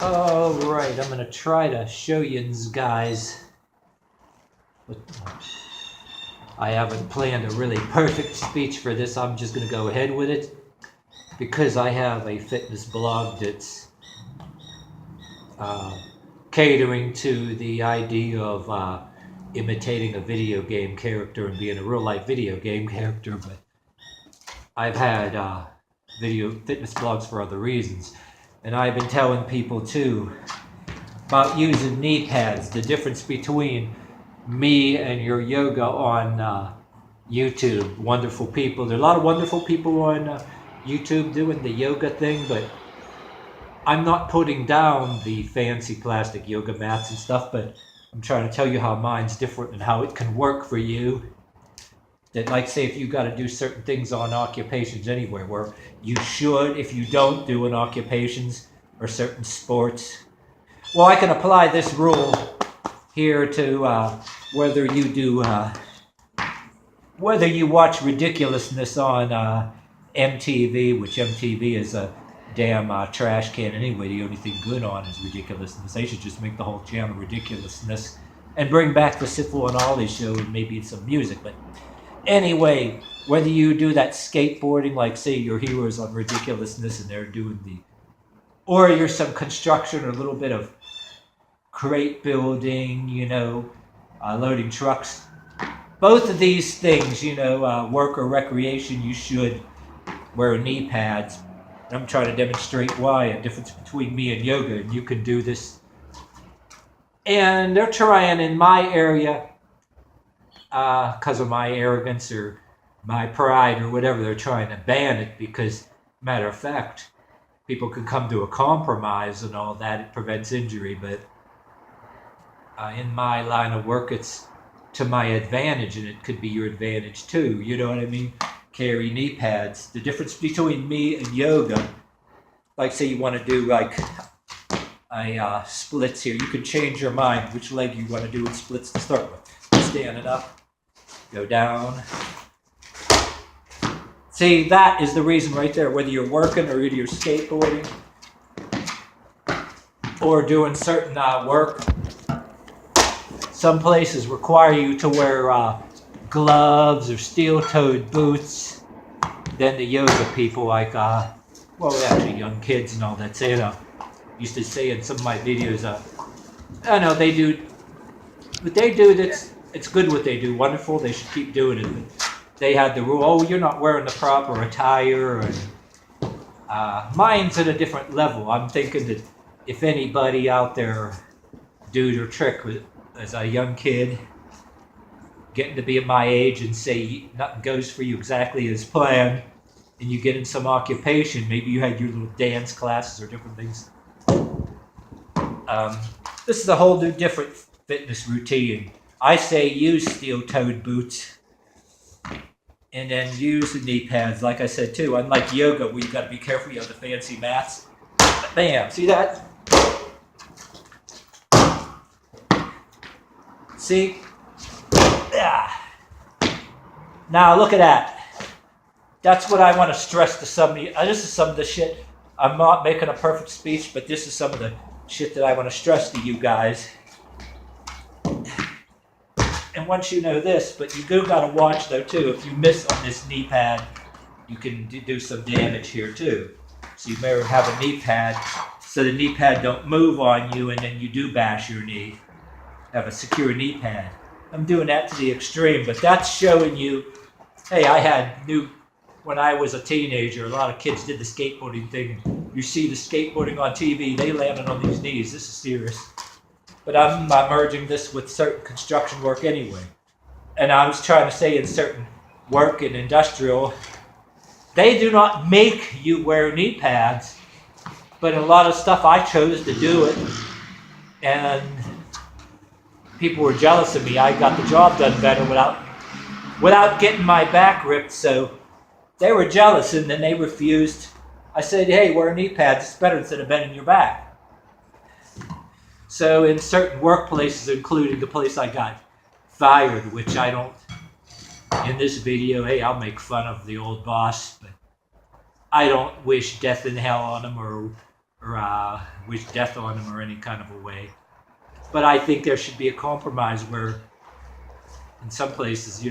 Alright, I'm gonna try to show you guys. I haven't planned a really perfect speech for this. I'm just gonna go ahead with it because I have a fitness blog that's catering to the idea of imitating a video game character and being a real life video game character, but I've had video fitness blogs for other reasons. And I've been telling people too about using knee pads, the difference between me and your yoga on YouTube. Wonderful people. There are a lot of wonderful people on YouTube doing the yoga thing, but I'm not putting down the fancy plastic yoga mats and stuff, but I'm trying to tell you how mine's different and how it can work for you. That, like, say, if you got to do certain things on occupations anywhere, where you should, if you don't do in occupations or certain sports. Well, I can apply this rule here to whether you watch ridiculousness on MTV, which MTV is a damn trash can anyway. The only thing good on is ridiculousness. They should just make the whole channel ridiculousness and bring back the Syphil and Ollie show and maybe some music, but anyway, whether you do that skateboarding, like say your heroes on ridiculousness and they're doing or you're some construction or a little bit of crate building, loading trucks. Both of these things, work or recreation, you should wear knee pads. I'm trying to demonstrate why, a difference between me and yoga, and you can do this. And they're trying in my area, because of my arrogance or my pride or whatever, they're trying to ban it because, matter of fact, people can come to a compromise and all that. It prevents injury, but in my line of work, it's to my advantage, and it could be your advantage too. You know what I mean? Carry knee pads. The difference between me and yoga, like say you want to do like a splits here, you can change your mind which leg you want to do in splits to start with. Standing up. Go down. See, that is the reason right there, whether you're working or whether you're skateboarding or doing certain work. Some places require you to wear gloves or steel-toed boots. Then the yoga people like, actually young kids and all that say, used to say in some of my videos, I know they do, but they do that's, it's good what they do, wonderful, they should keep doing it. But they had the rule, you're not wearing the proper attire. And mine's at a different level. I'm thinking that if anybody out there, dude or trick, as a young kid, getting to be at my age and say nothing goes for you exactly as planned, and you get in some occupation, maybe you had your little dance classes or different things. This is a whole new different fitness routine. I say use steel-toed boots and then use the knee pads. Like I said too, unlike yoga where you got to be careful, you have the fancy mats. Bam, see that? See? Yeah. Now look at that. That's what I want to stress to some of you. This is some of the shit. I'm not making a perfect speech, but this is some of the shit that I want to stress to you guys. And once you know this, but you do got to watch though too. If you miss on this knee pad, you can do some damage here too. So you may have a knee pad, so the knee pad don't move on you, and then you do bash your knee. Have a secure knee pad. I'm doing that to the extreme, but that's showing you, hey, when I was a teenager, a lot of kids did the skateboarding thing. You see the skateboarding on TV, they landed on these knees. This is serious. But I'm merging this with certain construction work anyway. And I was trying to say in certain work in industrial, they do not make you wear knee pads, but in a lot of stuff I chose to do it. And people were jealous of me. I got the job done better without getting my back ripped. So they were jealous, and then they refused. I said, hey, wear knee pads. It's better instead of bending your back. So in certain workplaces, including the place I got fired, which I don't, in this video, hey, I'll make fun of the old boss, but I don't wish death and hell on him or or wish death on them or any kind of a way. But I think there should be a compromise where, in some places,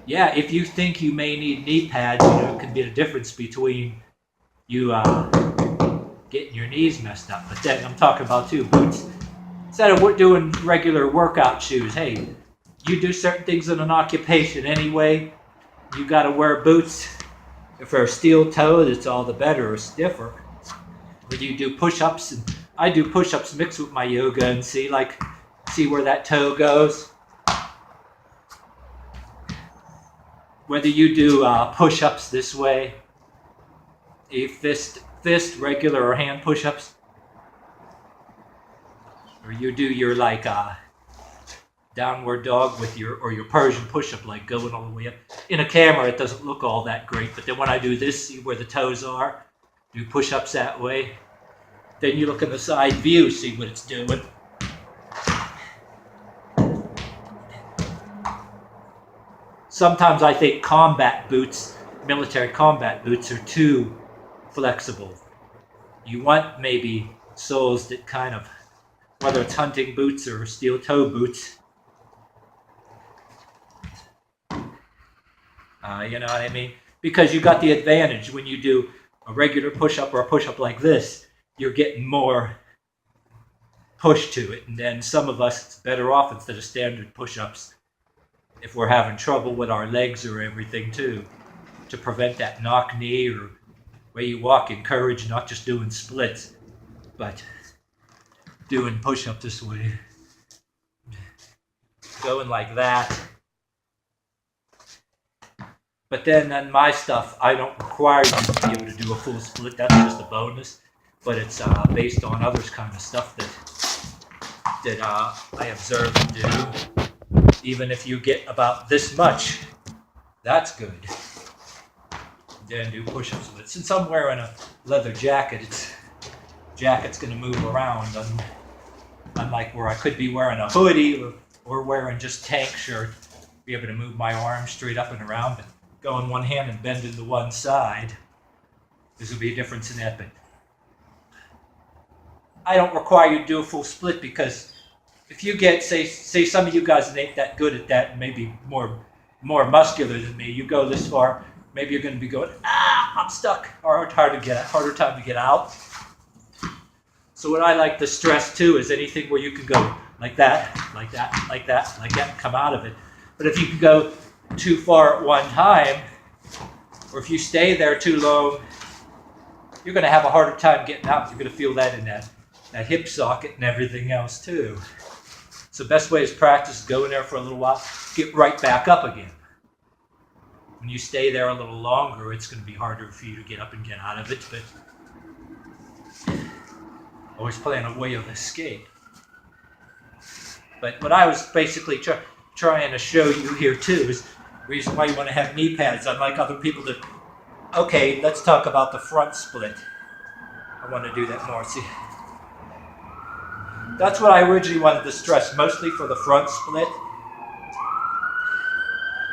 yeah, if you think you may need knee pads, it can be the difference between you getting your knees messed up. But then I'm talking about boots. Instead of doing regular workout shoes, hey, you do certain things in an occupation anyway, you got to wear boots. If they're steel toed, it's all the better, or stiffer. But you do push-ups, and I do push-ups mixed with my yoga, and see where that toe goes. Whether you do push-ups this way, a fist regular or hand push-ups, or you do your downward dog with your Persian push-up, like going all the way up. In a camera, it doesn't look all that great, but then when I do this, see where the toes are, do push-ups that way. Then you look in the side view, see what it's doing. Sometimes I think military combat boots are too flexible. You want maybe soles that kind of, whether it's hunting boots or steel toe boots, you know what I mean? Because you got the advantage when you do a regular push-up or a push-up like this, you're getting more push to it. And then some of us, it's better off instead of standard push-ups if we're having trouble with our legs or everything too, to prevent that knock knee, or way you walk, encourage not just doing splits, but doing push-up this way. Going like that. But then on my stuff, I don't require you to be able to do a full split. That's just a bonus. But it's based on others kind of stuff that I observe and do. Even if you get about this much, that's good. Then do push-ups with it. Since I'm wearing a leather jacket, jacket's going to move around. Unlike where I could be wearing a hoodie or wearing just tank shirt, be able to move my arms straight up and around, but go on one hand and bend into one side. There's will be a difference in that, but I don't require you to do a full split, because if you get, say some of you guys ain't that good at that, and maybe more muscular than me, you go this far, maybe you're going to be going, I'm stuck, or harder time to get out. So what I like to stress too is anything where you can go like that, like that, like that, like that, and come out of it. But if you can go too far at one time, or if you stay there too long, you're going to have a harder time getting out. You're going to feel that in that hip socket and everything else too. So the best way is practice, go in there for a little while, get right back up again. When you stay there a little longer, it's going to be harder for you to get up and get out of it, but always plan a way of escape. But what I was basically trying to show you here too is the reason why you want to have knee pads, unlike other people that, okay, let's talk about the front split. I want to do that more. See, that's what I originally wanted to stress, mostly for the front split.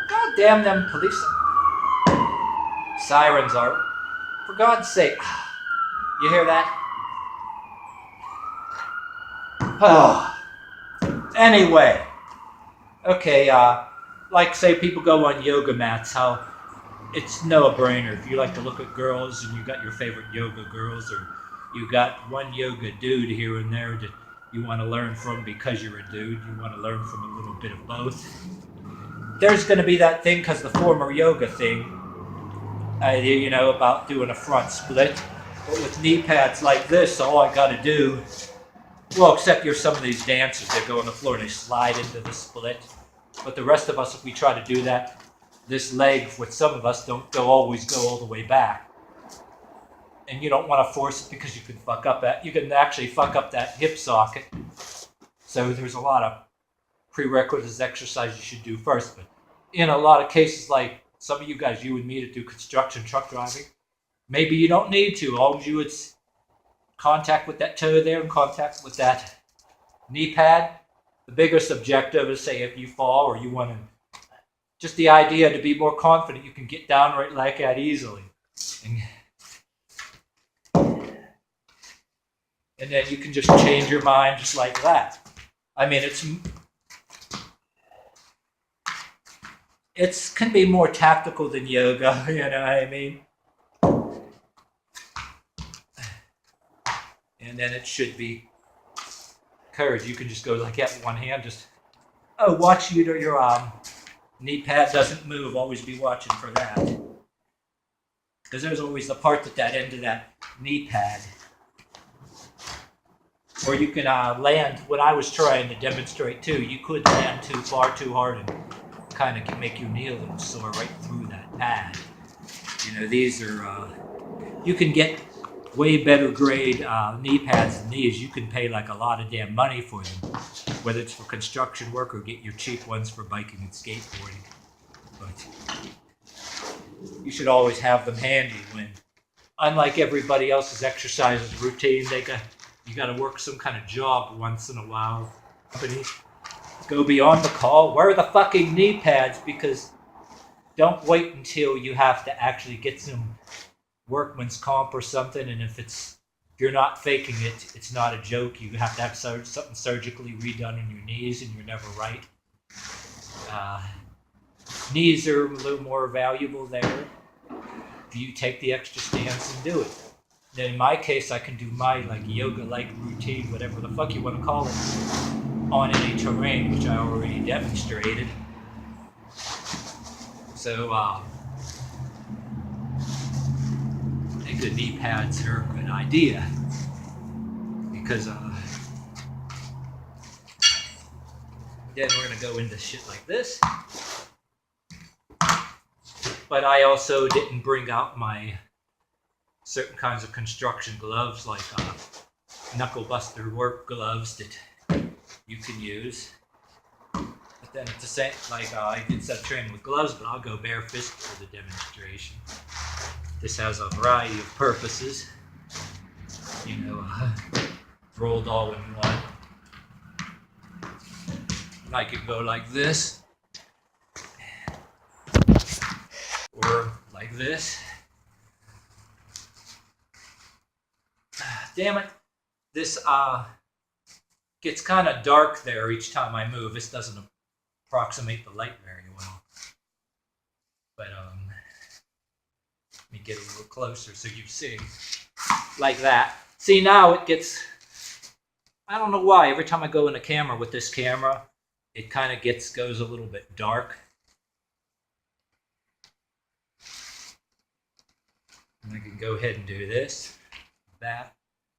God damn them police sirens are, for God's sake. You hear that? Oh. Anyway. Okay, like say people go on yoga mats, how it's no-brainer. If you like to look at girls and you got your favorite yoga girls, or you got one yoga dude here and there that you want to learn from because you're a dude, you want to learn from a little bit of both. There's going to be that thing, because the former yoga thing, about doing a front split. But with knee pads like this, all I got to do, well, except you're some of these dancers that go on the floor and they slide into the split. But the rest of us, if we try to do that, this leg, with some of us, don't always go all the way back. And you don't want to force it, because you can actually fuck up that hip socket. So there's a lot of prerequisites exercise you should do first. But in a lot of cases, like some of you guys, you and me, that do construction truck driving, maybe you don't need to. All you it's contact with that toe there and contact with that knee pad. The biggest objective is, say, if you fall or you want to just the idea to be more confident, you can get down right like that easily. And then you can just change your mind just like that. I mean, it can be more tactical than yoga, you know what I mean? And then it should be courage. You can just go like that with one hand, just, oh, watch your knee pad doesn't move. Always be watching for that. Because there's always the part that end of that knee pad. Or you can land, what I was trying to demonstrate too, you could land too hard and kind of make your knee a little sore right through that pad. You know, these are, you can get way better grade knee pads than these. You can pay like a lot of damn money for them, whether it's for construction work or get your cheap ones for biking and skateboarding. But you should always have them handy when, unlike everybody else's exercises routine, you got to work some kind of job once in a while. Companies go beyond the call. Wear the fucking knee pads, because don't wait until you have to actually get some workman's comp or something. And if you're not faking it, it's not a joke. You have to have something surgically redone in your knees, and you're never right. Knees are a little more valuable there. You take the extra stance and do it. Then in my case, I can do my like yoga-like routine, whatever the fuck you want to call it, on any terrain, which I already demonstrated. So, I think the knee pads are a good idea, because then we're gonna go into shit like this. But I also didn't bring out my certain kinds of construction gloves, like knuckle buster work gloves that you can use. But then at the same, like I did some training with gloves, but I'll go bare fist for the demonstration. This has a variety of purposes, you know, rolled all in one. And I could go like this, or like this. Damn it, this gets kind of dark there each time I move. This doesn't approximate the light very well. But let me get a little closer so you see. Like that. See, now it gets, I don't know why, every time I go in the camera with this camera, it kind of goes a little bit dark. And I can go ahead and do this, that.